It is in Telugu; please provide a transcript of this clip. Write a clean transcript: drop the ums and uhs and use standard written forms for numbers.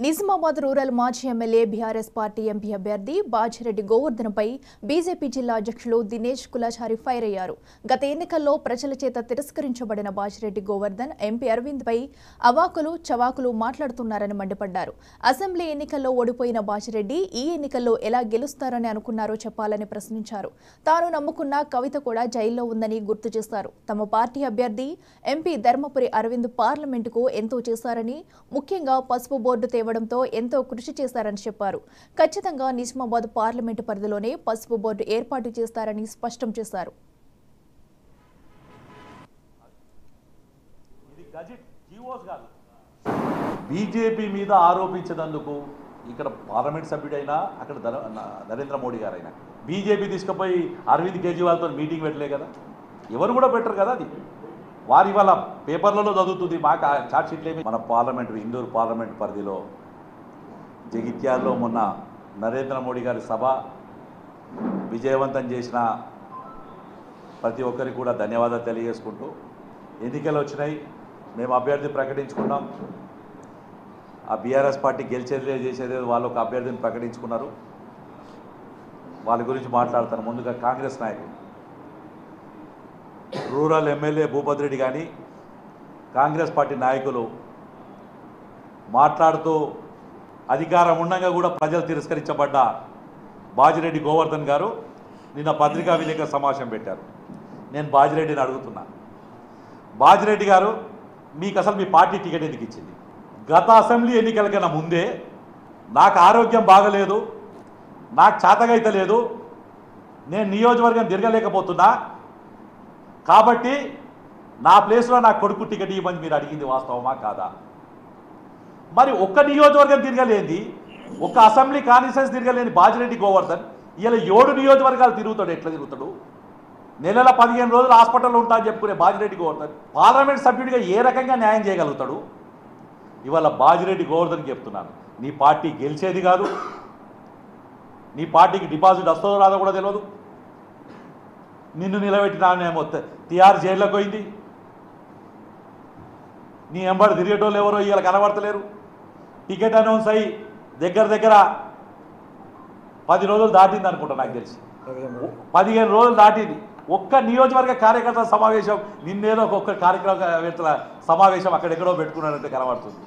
నిజామాబాద్ రూరల్ మాజీ ఎమ్మెల్యే బీఆర్ఎస్ పార్టీ ఎంపీ అభ్యర్థి బాజిరెడ్డి గోవర్ధన్పై బీజేపీ జిల్లా అధ్యక్షులు దినేష్ కులాచారి ఫైర్ అయ్యారు. గత ఎన్నికల్లో ప్రజల చేత తిరస్కరించబడిన బాజిరెడ్డి గోవర్ధన్ ఎంపీ అరవింద్పై అవాకులు చవాకులు మాట్లాడుతున్నారని మండిపడ్డారు. అసెంబ్లీ ఎన్నికల్లో ఓడిపోయిన బాజిరెడ్డి ఈ ఎన్నికల్లో ఎలా గెలుస్తారని అనుకున్నారో చెప్పాలని ప్రశ్నించారు. తాను నమ్ముకున్న కవిత కూడా జైల్లో ఉందని గుర్తు చేశారు. తమ పార్టీ అభ్యర్థి ఎంపీ ధర్మపురి అరవింద్ పార్లమెంటుకు ఎంతో చేశారని, ముఖ్యంగా పసుపు బోర్డు తేవడంతో ఎంతో కృషి చేశారని చెప్పారు. ఖచ్చితంగా నిజామాబాద్ పార్లమెంటు పరిధిలోనే పసుపు బోర్డు ఏర్పాటు చేస్తారని స్పష్టం చేశారు. బీజేపీ మీద ఆరోపించినందుకు ఇక్కడ పార్లమెంట్ సభ్యుడైనా అక్కడ నరేంద్ర మోడీ గారైనా బీజేపీ తీసుకుపోయి అరవింద్ కేజ్రీవాల్తో మీటింగ్ పెట్టలే కదా, ఎవరు కూడా పెట్టరు కదా. అది వారి వాళ్ళ పేపర్లలో చదువుతుంది, మాకు చార్జ్షీట్లేమి. మన పార్లమెంటు ఇందూరు పార్లమెంట్ పరిధిలో జగిత్యాల్లో మొన్న నరేంద్ర మోడీ గారి సభ విజయవంతం చేసిన ప్రతి ఒక్కరికి కూడా ధన్యవాదాలు తెలియజేసుకుంటూ, ఎన్నికలు వచ్చినాయి, మేము అభ్యర్థి ప్రకటించుకున్నాం. ఆ బీఆర్ఎస్ పార్టీ గెలిచేదే చేసేదే వాళ్ళు ఒక అభ్యర్థిని ప్రకటించుకున్నారు. వాళ్ళ గురించి మాట్లాడతాను. ముందుగా కాంగ్రెస్ నాయకులు, రూరల్ ఎమ్మెల్యే భూపతి రెడ్డి కానీ కాంగ్రెస్ పార్టీ నాయకులు మాట్లాడుతూ అధికారం ఉండగా కూడా ప్రజలు తిరస్కరించబడ్డ బాజిరెడ్డి గోవర్ధన్ గారు నిన్న పత్రికా విలేకరుల సమావేశం పెట్టారు. నేను బాజిరెడ్డిని అడుగుతున్నా, బాజిరెడ్డి గారు మీకు అసలు మీ పార్టీ టికెట్ ఎందుకు ఇచ్చింది? గత అసెంబ్లీ ఎన్నికల కన్నా ముందే నాకు ఆరోగ్యం బాగలేదు, నాకు చేతగైతే లేదు, నేను నియోజకవర్గం తిరగలేకపోతున్నా కాబట్టి నా ప్లేస్లో నా కొడుకు టికెట్ ఇవ్వమని మీరు అడిగింది వాస్తవమా కాదా? మరి ఒక్క నియోజకవర్గం తిరగలేంది, ఒక్క అసెంబ్లీ కాన్స్టిట్యుయెన్సీ తిరగలేని బాజిరెడ్డి గోవర్ధన్ ఇలా 7 నియోజకవర్గాలు తిరుగుతాడు. ఎట్లా తిరుగుతాడు? నెలల 15 రోజులు హాస్పిటల్లో ఉంటా అని చెప్పుకునే బాజిరెడ్డి గోవర్ధన్ పార్లమెంట్ సభ్యుడిగా ఏ రకంగా న్యాయం చేయగలుగుతాడు? ఇవాళ బాజిరెడ్డి గోవర్ధన్కి చెప్తున్నాను, నీ పార్టీ గెలిచేది కాదు, నీ పార్టీకి డిపాజిట్ వస్తుందో రాదో కూడా తెలియదు. నిన్ను నిలబెట్టినామేమో తిహార్ జైల్లోకి పోయింది, నీ ఎంబడి తిరిగేటోళ్ళు ఎవరో ఇవాళ కనబడతలేరు. టికెట్ అనౌన్స్ అయ్యి దగ్గర 10 రోజులు దాటింది అనుకుంటా, నాకు తెలిసి 15 రోజులు దాటింది. ఒక్క నియోజకవర్గ కార్యకర్తల సమావేశం, నిన్నేదో ఒక్క కార్యక్రమ సమావేశం అక్కడెక్కడో పెట్టుకున్నారంటే కనబడుతుంది.